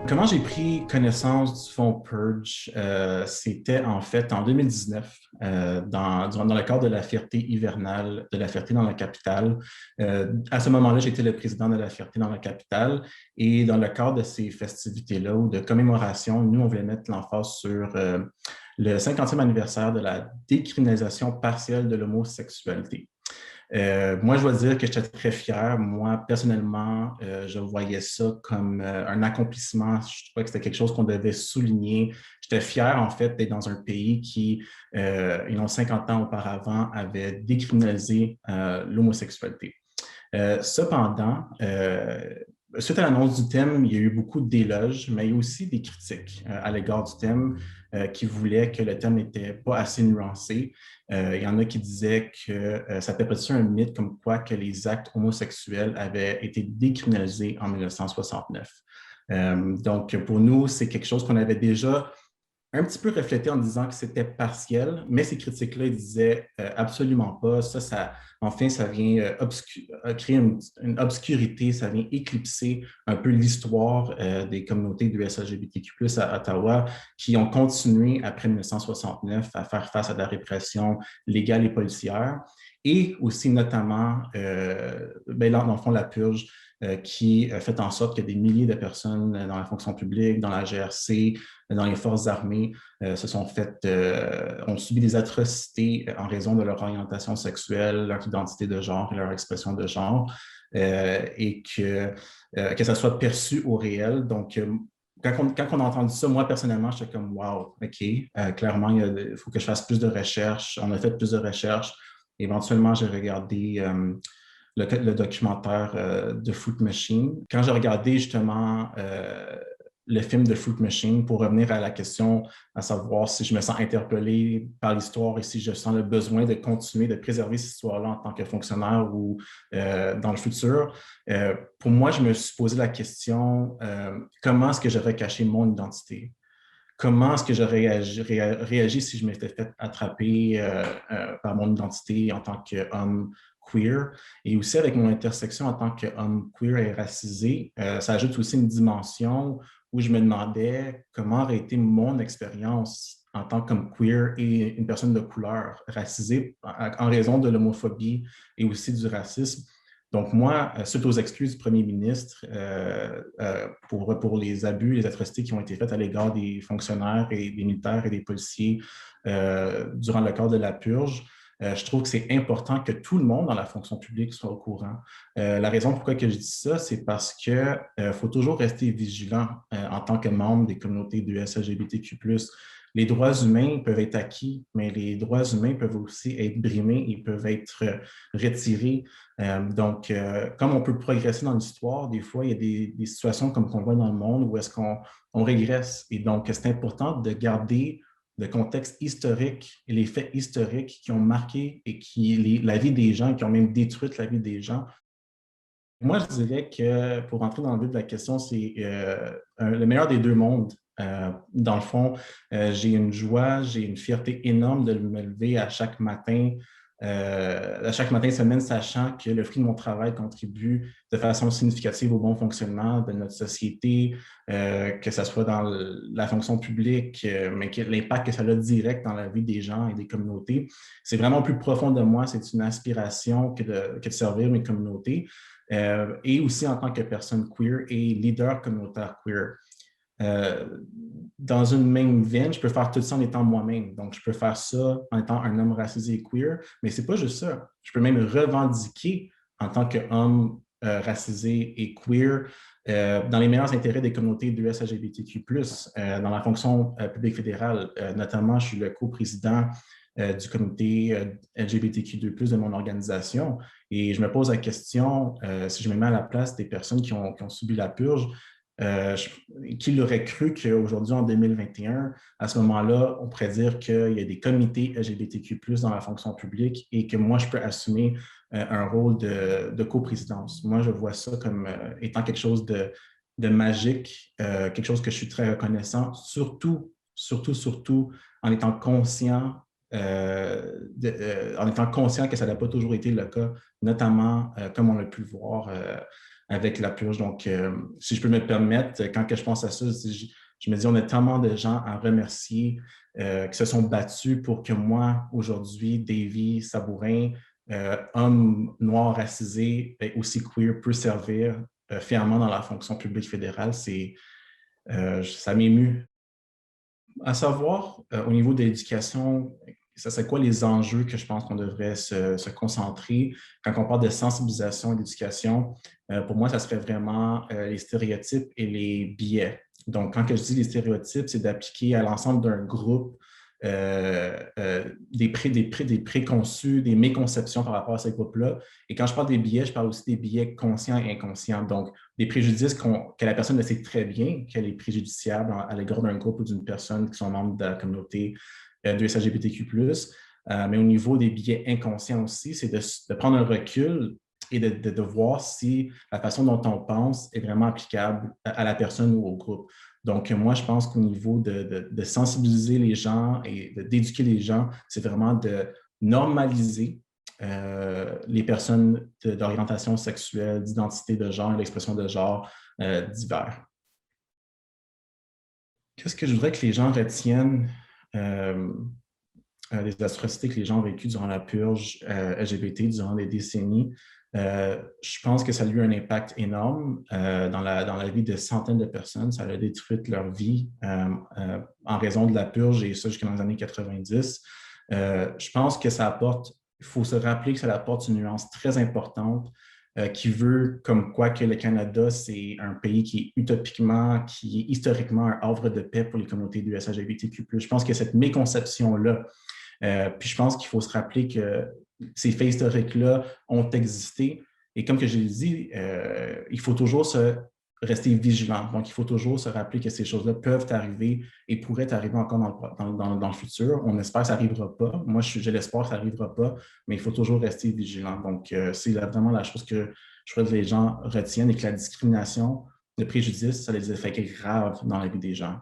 Comment j'ai pris connaissance du fonds Purge? C'était en fait en 2019, dans le cadre de la fierté hivernale de la fierté dans la capitale. À ce moment-là, j'étais le président de la fierté dans la capitale et dans le cadre de ces festivités-là ou de commémoration, nous, on voulait mettre l'emphase sur le 50e anniversaire de la décriminalisation partielle de l'homosexualité. Moi, je dois dire que j'étais très fier. Moi, personnellement, je voyais ça comme un accomplissement. Je trouvais que c'était quelque chose qu'on devait souligner. J'étais fier, en fait, d'être dans un pays qui, 50 ans auparavant, avait décriminalisé l'homosexualité. Cependant, suite à l'annonce du thème, il y a eu beaucoup d'éloges, mais il y a aussi des critiques à l'égard du thème qui voulaient que le thème n'était pas assez nuancé. Il y en a qui disaient que ça perpétuait un mythe comme quoi que les actes homosexuels avaient été décriminalisés en 1969. Donc, pour nous, c'est quelque chose qu'on avait déjà un petit peu reflété en disant que c'était partiel, mais ces critiques-là, ils disaient absolument pas. Enfin, ça vient créer une obscurité, ça vient éclipser un peu l'histoire des communautés du SLGBTQ+, à Ottawa, qui ont continué après 1969 à faire face à de la répression légale et policière, et aussi notamment, dans le fond, la purge qui fait en sorte que des milliers de personnes dans la fonction publique, dans la GRC, dans les forces armées, ont subi des atrocités en raison de leur orientation sexuelle, leur identité de genre et leur expression de genre, et que ça soit perçu au réel. Donc, quand on a entendu ça, moi, personnellement, j'étais comme, wow, OK, clairement, il faut que je fasse plus de recherches. On a fait plus de recherches. Éventuellement, j'ai regardé le documentaire de Fruit Machine. Quand j'ai regardé justement le film de Fruit Machine, pour revenir à la question, à savoir si je me sens interpellé par l'histoire et si je sens le besoin de continuer de préserver cette histoire-là en tant que fonctionnaire ou dans le futur, pour moi, je me suis posé la question, comment est-ce que j'aurais caché mon identité? Comment est-ce que j'aurais réagi si je m'étais fait attraper par mon identité en tant qu'homme queer et aussi avec mon intersection en tant qu'homme queer et racisé? Ça ajoute aussi une dimension où je me demandais comment aurait été mon expérience en tant qu'homme queer et une personne de couleur racisée en raison de l'homophobie et aussi du racisme. Donc, moi, suite aux excuses du premier ministre pour les abus, les atrocités qui ont été faites à l'égard des fonctionnaires et des militaires et des policiers durant le cadre de la purge, je trouve que c'est important que tout le monde dans la fonction publique soit au courant. La raison pourquoi que je dis ça, c'est parce qu'il faut toujours rester vigilant en tant que membre des communautés du SLGBTQ+. Les droits humains peuvent être acquis, mais les droits humains peuvent aussi être brimés et peuvent être retirés. Comme on peut progresser dans l'histoire, des fois, il y a des situations comme qu'on voit dans le monde où est-ce qu'on régresse. Et donc, c'est important de garder le contexte historique et les faits historiques qui ont marqué et la vie des gens, qui ont même détruit la vie des gens. Moi, je dirais que pour rentrer dans le vif de la question, c'est le meilleur des deux mondes. Dans le fond, j'ai une joie, j'ai une fierté énorme de me lever à chaque matin, semaine, sachant que le fruit de mon travail contribue de façon significative au bon fonctionnement de notre société, que ce soit dans la fonction publique, mais que l'impact que ça a direct dans la vie des gens et des communautés. C'est vraiment plus profond de moi, c'est une aspiration que de servir mes communautés. Et aussi en tant que personne queer et leader communautaire queer. Euh, dans une même veine, je peux faire tout ça en étant moi-même. Donc, je peux faire ça en étant un homme racisé et queer, mais c'est pas juste ça. Je peux même revendiquer en tant qu'homme racisé et queer dans les meilleurs intérêts des communautés de LGBTQ+, dans la fonction publique fédérale. Notamment, je suis le coprésident du comité LGBTQ2+, de mon organisation. Et je me pose la question, si je me mets à la place des personnes qui ont subi la purge, qui l'aurait cru qu'aujourd'hui, en 2021, à ce moment-là, on pourrait dire qu'il y a des comités LGBTQ+, dans la fonction publique et que moi, je peux assumer un rôle de coprésidence. Moi, je vois ça comme étant quelque chose de magique, quelque chose que je suis très reconnaissant, surtout en étant conscient en étant conscient que ça n'a pas toujours été le cas, notamment comme on a pu le voir avec la purge. Donc, si je peux me permettre, quand que je pense à ça, je me dis, on a tellement de gens à remercier qui se sont battus pour que moi, aujourd'hui, Davy Sabourin, homme noir racisé et aussi queer, peut servir fièrement dans la fonction publique fédérale. Ça m'émue. À savoir, au niveau de l'éducation, ça c'est quoi les enjeux que je pense qu'on devrait se concentrer quand on parle de sensibilisation et d'éducation? Pour moi, ça serait vraiment les stéréotypes et les biais. Donc, quand je dis les stéréotypes, c'est d'appliquer à l'ensemble d'un groupe des préconçus, des méconceptions par rapport à ces groupes-là. Et quand je parle des biais, je parle aussi des biais conscients et inconscients. Donc, des préjudices que la personne le sait très bien qu'elle est préjudiciable à l'égard d'un groupe ou d'une personne qui sont membres de la communauté de LGBTQ+. Mais au niveau des biais inconscients aussi, c'est de prendre un recul et de voir si la façon dont on pense est vraiment applicable à la personne ou au groupe. Donc, moi, je pense qu'au niveau de sensibiliser les gens et d'éduquer les gens, c'est vraiment de normaliser les personnes d'orientation sexuelle, d'identité de genre et d'expression de genre divers. Qu'est-ce que je voudrais que les gens retiennent des atrocités que les gens ont vécues durant la purge LGBT durant des décennies? Je pense que ça a eu un impact énorme dans la vie de centaines de personnes. Ça a détruit leur vie en raison de la purge et ça jusqu'à dans les années 90. Je pense que ça apporte, il faut se rappeler que ça apporte une nuance très importante qui veut comme quoi que le Canada, c'est un pays qui est utopiquement, qui est historiquement un havre de paix pour les communautés du LGBTQ+. Je pense que cette méconception-là, puis je pense qu'il faut se rappeler que ces faits historiques-là ont existé. Et comme que je l'ai dit, il faut toujours rester vigilant. Donc, il faut toujours se rappeler que ces choses-là peuvent arriver et pourraient arriver encore dans le futur. On espère que ça n'arrivera pas. Moi, j'ai l'espoir que ça n'arrivera pas, mais il faut toujours rester vigilant. Donc, c'est vraiment la chose que je crois que les gens retiennent et que la discrimination, le préjudice, ça a des effets graves dans la vie des gens.